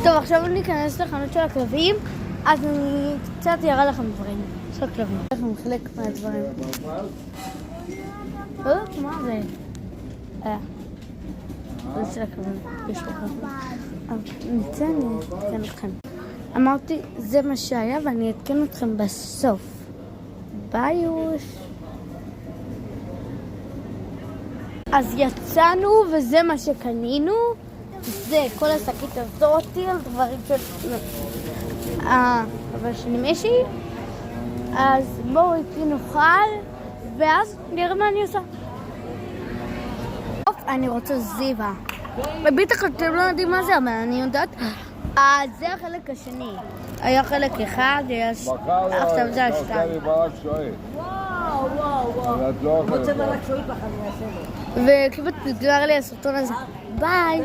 טוב, עכשיו ניכנס לחנות של הכלבים, אז אני קצת אראה לכם דברים של הכלבים. אנחנו חלק מהדברים. לא יודעת מה זה. זה של הכלבים. יש לכם. ניתן לי, אתקן אתכם. אמרתי, זה מה שהיה ואני אתקן אתכם בסוף. ביוש. אז יצאנו וזה מה שקנינו. זה כל השקית הזאתי על דברים של... אבל שאני משי. אז בואו איתי נאכל ואז נראה מה אני עושה. טוב, אני רוצה זיווה. בטח אתם לא יודעים מה זה, אבל אני יודעת. זה החלק השני. היה חלק אחד, עכשיו זה השתיים. וואו. רוצה מלך שואית לך, אני אעשה לו. וכמעט נגמר לי הסרטון הזה. ביי.